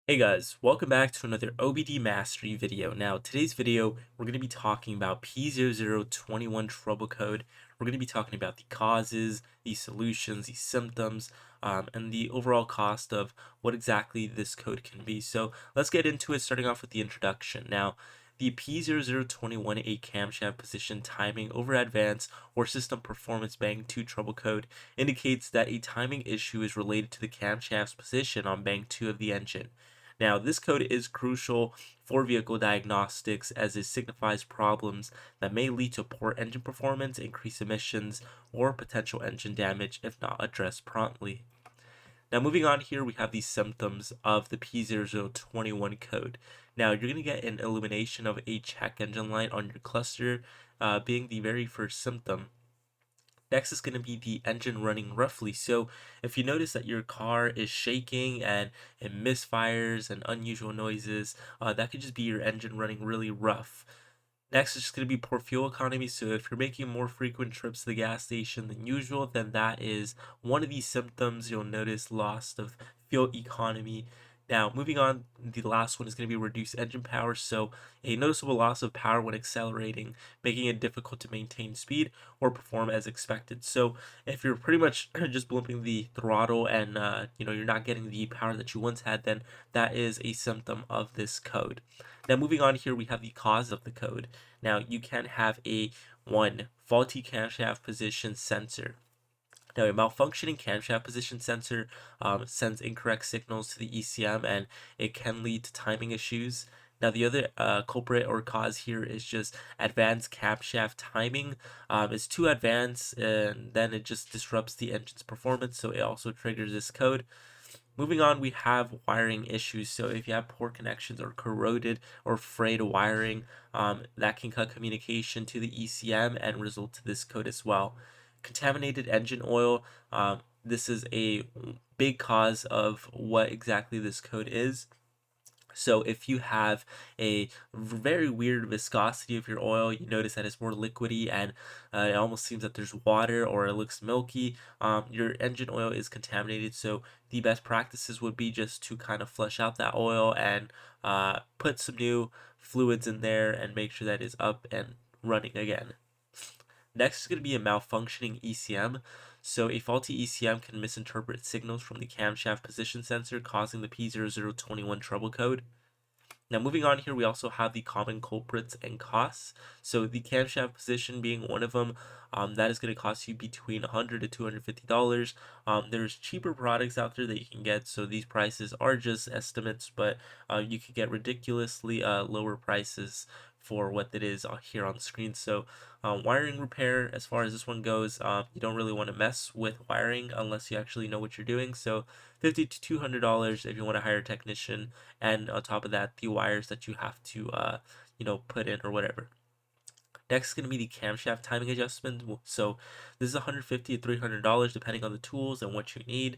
Hey guys, welcome back to another OBD Mastery video. Now, today's video, we're going to be talking about P0021 trouble code. We're going to be talking about the causes, the solutions, the symptoms, and the overall cost of what exactly this code can be. So let's get into it, starting off with the introduction. Now, the P0021 camshaft position timing over advance or system performance bang 2 trouble code indicates that a timing issue is related to the camshaft's position on bang 2 of the engine. Now, this code is crucial for vehicle diagnostics as it signifies problems that may lead to poor engine performance, increased emissions, or potential engine damage if not addressed promptly. Now, moving on here, we have the symptoms of the P0021 code. Now, you're going to get an illumination of a check engine light on your cluster, being the very first symptom. Next is going to be the engine running roughly. So if you notice that your car is shaking and it misfires and unusual noises, that could just be your engine running really rough. Next is just going to be poor fuel economy. So if you're making more frequent trips to the gas station than usual, then that is one of these symptoms. You'll notice loss of fuel economy. Now, moving on, the last one is going to be reduced engine power. So a noticeable loss of power when accelerating, making it difficult to maintain speed or perform as expected. So if you're pretty much just blimping the throttle and you're not getting the power that you once had, then that is a symptom of this code. Now, moving on here, we have the cause of the code. Now, you can have a faulty camshaft position sensor. Now, a malfunctioning camshaft position sensor sends incorrect signals to the ECM, and it can lead to timing issues. Now, the other culprit or cause here is just advanced camshaft timing. It's too advanced, and then it just disrupts the engine's performance, so it also triggers this code. Moving on, we have wiring issues. So if you have poor connections or corroded or frayed wiring, that can cut communication to the ECM and result to this code as well. Contaminated engine oil, this is a big cause of what exactly this code is. So if you have a very weird viscosity of your oil, you notice that it's more liquidy and it almost seems that there's water or it looks milky, your engine oil is contaminated. So the best practices would be just to kind of flush out that oil and put some new fluids in there and make sure that it's up and running again. Next is going to be a malfunctioning ECM. So a faulty ECM can misinterpret signals from the camshaft position sensor, causing the P0021 trouble code. Now, moving on here, we also have the common culprits and costs. So the camshaft position being one of them, that is going to cost you between $100 to $250. There's cheaper products out there that you can get, so these prices are just estimates, but you can get ridiculously lower prices for what it is here on the screen. So wiring repair, as far as this one goes, you don't really want to mess with wiring unless you actually know what you're doing. So $50 to $200 if you want to hire a technician, and on top of that, the wires that you have to put in or whatever. Next is going to be the camshaft timing adjustment. So this is $150 to $300 depending on the tools and what you need.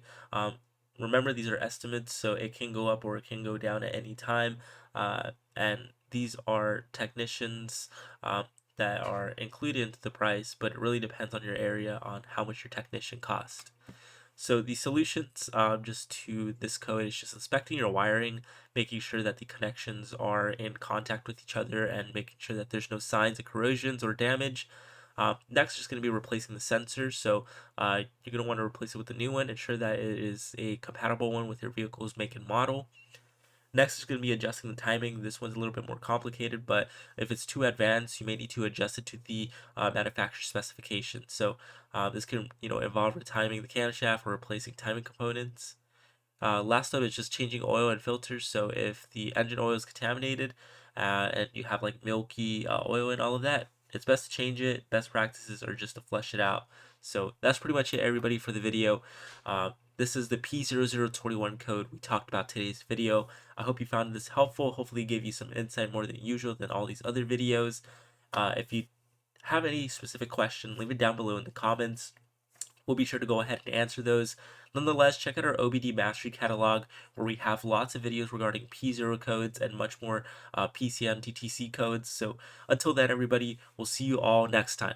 Remember, these are estimates, so it can go up or it can go down at any time. And these are technicians that are included into the price, but it really depends on your area on how much your technician costs. So the solutions just to this code is just inspecting your wiring, making sure that the connections are in contact with each other, and making sure that there's no signs of corrosions or damage. Next is going to be replacing the sensor. So you're going to want to replace it with a new one, ensure that it is a compatible one with your vehicle's make and model. Next is going to be adjusting the timing. This one's a little bit more complicated, but if it's too advanced, you may need to adjust it to the manufacturer specification. So this can involve retiming the camshaft or replacing timing components. Last up is just changing oil and filters. So if the engine oil is contaminated and you have like milky oil and all of that, it's best to change it. Best practices are just to flush it out. So that's pretty much it, everybody, for the video. This is the P0021 code we talked about today's video. I hope you found this helpful. Hopefully it gave you some insight more than usual than all these other videos. If you have any specific question, leave it down below in the comments. We'll be sure to go ahead and answer those. Nonetheless, check out our OBD Mastery catalog where we have lots of videos regarding P0 codes and much more PCM TTC codes. So until then, everybody, we'll see you all next time.